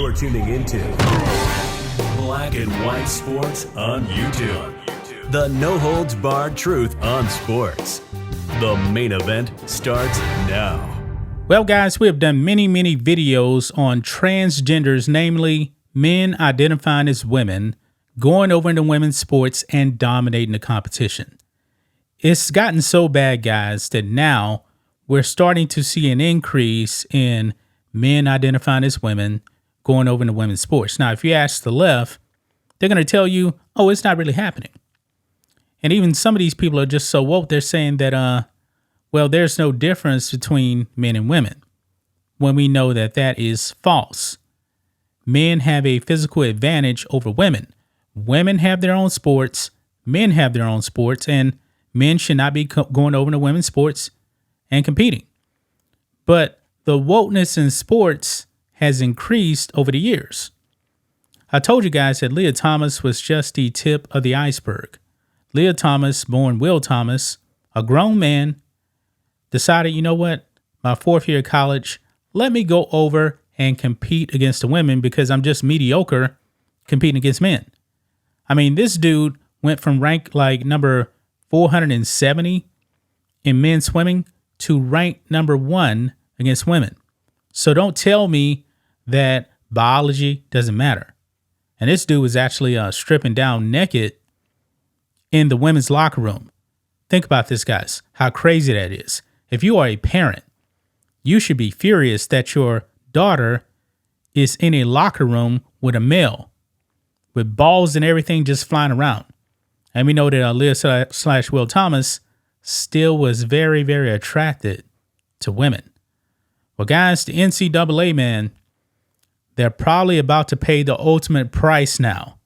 You're tuning into Black and White Sports on YouTube. The no-holds-barred truth on sports. The main event starts now. Well, guys, we have done many videos on transgenders, namely men identifying as women, going over into women's sports and dominating the competition. It's gotten so bad, guys, that now we're starting to see an increase in men identifying as women going over into women's sports. Now, if you ask the left, they're going to tell you, oh, it's not really happening. And even some of these people are just so woke, they're saying that, well, there's no difference between men and women, when we know that that is false. Men have a physical advantage over women. Women have their own sports, men have their own sports, and men should not be going over to women's sports and competing. But the wokeness in sports has increased over the years. I told you guys that Leah Thomas was just the tip of the iceberg. Leah Thomas, born Will Thomas, a grown man, decided, you know what, my fourth year of college, let me go over and compete against the women because I'm just mediocre competing against men. I mean, this dude went from rank like number 470 in men's swimming to rank number 1 against women. So don't tell me that biology doesn't matter. And this dude was actually stripping down naked in the women's locker room. Think about this, guys, how crazy that is. If you are a parent, you should be furious that your daughter is in a locker room with a male with balls and everything just flying around. And we know that Leah / Will Thomas still was very attracted to women. Well, guys, the NCAA, man, they're probably about to pay the ultimate price now,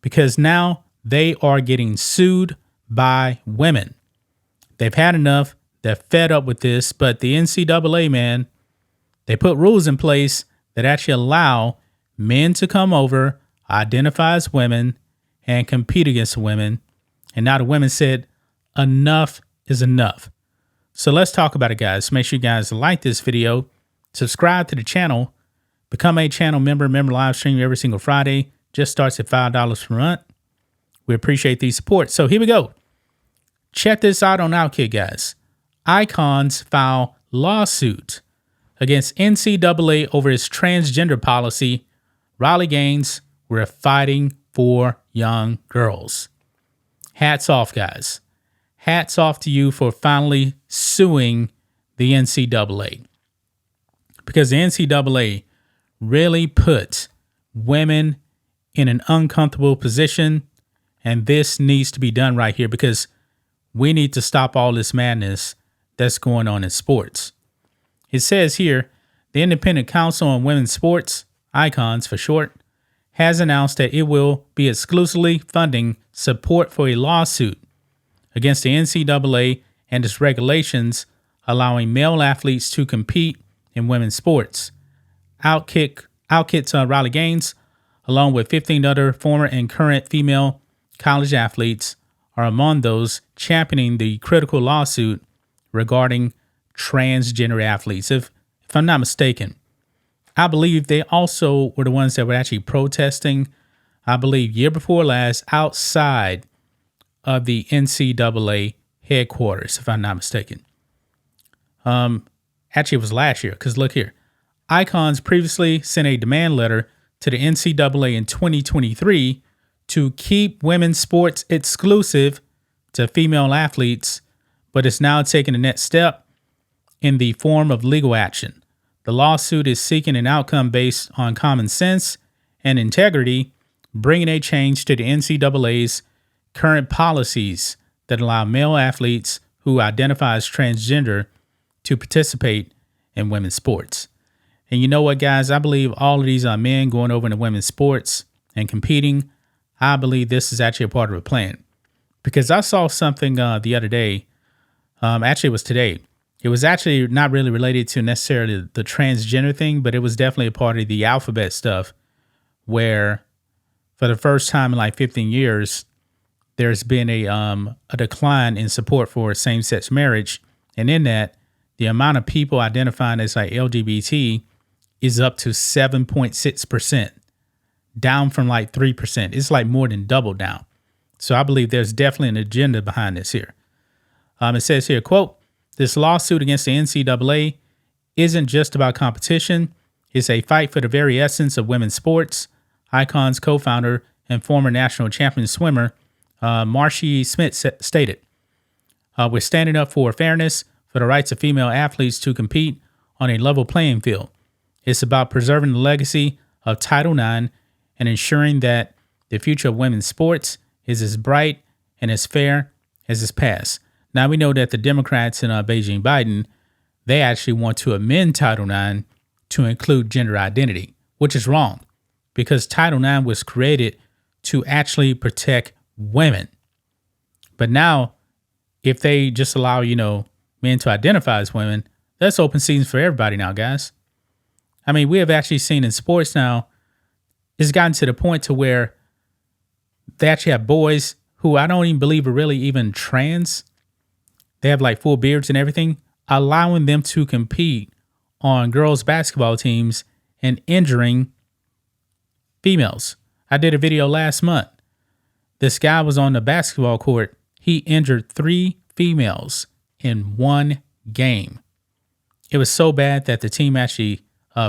because now they are getting sued by women. They've had enough. They're fed up with this. But the NCAA, man, they put rules in place that actually allow men to come over, identify as women, and compete against women. And now the women said, enough is enough. So let's talk about it, guys. Make sure you guys like this video, subscribe to the channel, become a channel member. Member live stream every single Friday. Just starts at $5 per month. We appreciate the support. So here we go. Check this out on Outkick, guys. Icons file lawsuit against NCAA over its transgender policy. Riley Gaines, we're fighting for young girls. Hats off, guys. Hats off to you for finally suing the NCAA. Because the NCAA really put women in an uncomfortable position. And this needs to be done right here, because we need to stop all this madness that's going on in sports. It says here, the Independent Council on Women's Sports, ICONS for short, has announced that it will be exclusively funding support for a lawsuit against the NCAA and its regulations allowing male athletes to compete in women's sports. Outkick's Riley Gaines, along with 15 other former and current female college athletes, are among those championing the critical lawsuit regarding transgender athletes. If I'm not mistaken, I believe they also were the ones that were actually protesting, I believe, year before last outside of the NCAA headquarters, if I'm not mistaken. Actually, it was last year, because look here. Icons previously sent a demand letter to the NCAA in 2023 to keep women's sports exclusive to female athletes, but it's now taking the next step in the form of legal action. The lawsuit is seeking an outcome based on common sense and integrity, bringing a change to the NCAA's current policies that allow male athletes who identify as transgender to participate in women's sports. And you know what, guys? I believe all of these are men going over into women's sports and competing. I believe this is actually a part of a plan, because I saw something the other day. Actually, it was today. It was actually not really related to necessarily the transgender thing, but it was definitely a part of the alphabet stuff, where for the first time in like 15 years, there's been a decline in support for same-sex marriage. And in that, the amount of people identifying as like LGBT is up to 7.6%, down from like 3%. It's like more than double down. So I believe there's definitely an agenda behind this here. It says here, quote, "This lawsuit against the NCAA isn't just about competition. It's a fight for the very essence of women's sports." Icon's co-founder and former national champion swimmer, Marcy Smith, stated, "We're standing up for fairness, for the rights of female athletes to compete on a level playing field. It's about preserving the legacy of Title IX and ensuring that the future of women's sports is as bright and as fair as its past." Now, we know that the Democrats in Beijing Biden, they actually want to amend Title IX to include gender identity, which is wrong because Title IX was created to actually protect women. But now, if they just allow, men to identify as women, that's open season for everybody now, guys. I mean, we have actually seen in sports now, it's gotten to the point to where they actually have boys who I don't even believe are really even trans. They have like full beards and everything, allowing them to compete on girls' basketball teams and injuring females. I did a video last month. This guy was on the basketball court. He injured 3 females in one game. It was so bad that the team actually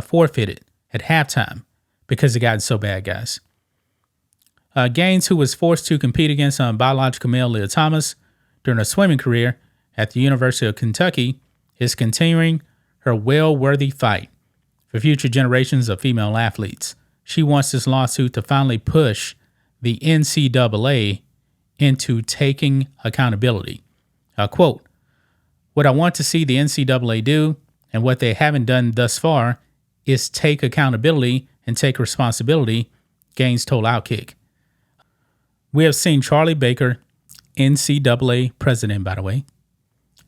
forfeited at halftime because it got so bad, guys. Gaines, who was forced to compete against biological male Leah Thomas during her swimming career at the University of Kentucky, is continuing her well-worthy fight for future generations of female athletes. She wants this lawsuit to finally push the NCAA into taking accountability. Quote, "What I want to see the NCAA do, and what they haven't done thus far, is take accountability and take responsibility," Gaines told Outkick. "We have seen Charlie Baker, NCAA president, by the way,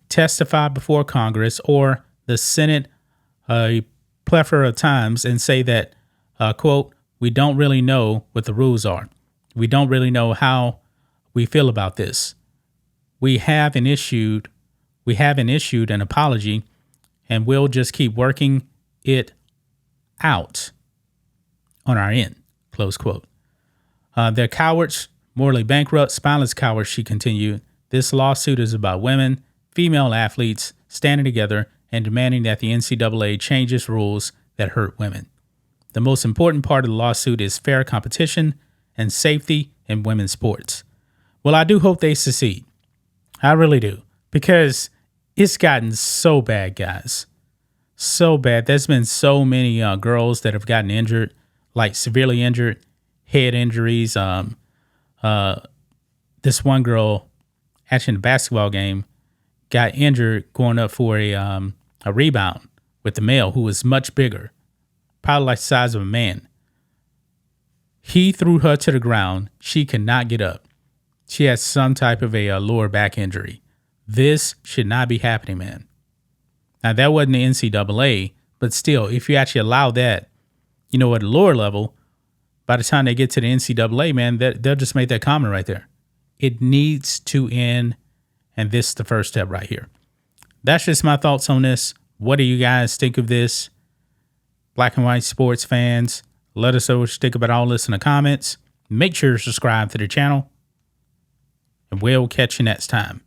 testify before Congress or the Senate a plethora of times and say that, quote, we don't really know what the rules are. We don't really know how we feel about this. We haven't issued an apology, and we'll just keep working it out on our end," close quote. "They're cowards, morally bankrupt, spineless cowards," she continued. "This lawsuit is about women, female athletes standing together and demanding that the NCAA changes rules that hurt women. The most important part of the lawsuit is fair competition and safety in women's sports." Well, I do hope they succeed. I really do, because it's gotten so bad, guys. So bad. There's been so many girls that have gotten injured, like severely injured, head injuries. This one girl, actually in the basketball game, got injured going up for a rebound with the male who was much bigger, probably like the size of a man. He threw her to the ground. She could not get up. She has some type of a lower back injury. This should not be happening, man. Now, that wasn't the NCAA, but still, if you actually allow that, at a lower level, by the time they get to the NCAA, man, they'll just make that comment right there. It needs to end, and this is the first step right here. That's just my thoughts on this. What do you guys think of this? Black and white sports fans, let us know what you think about all this in the comments. Make sure to subscribe to the channel, and we'll catch you next time.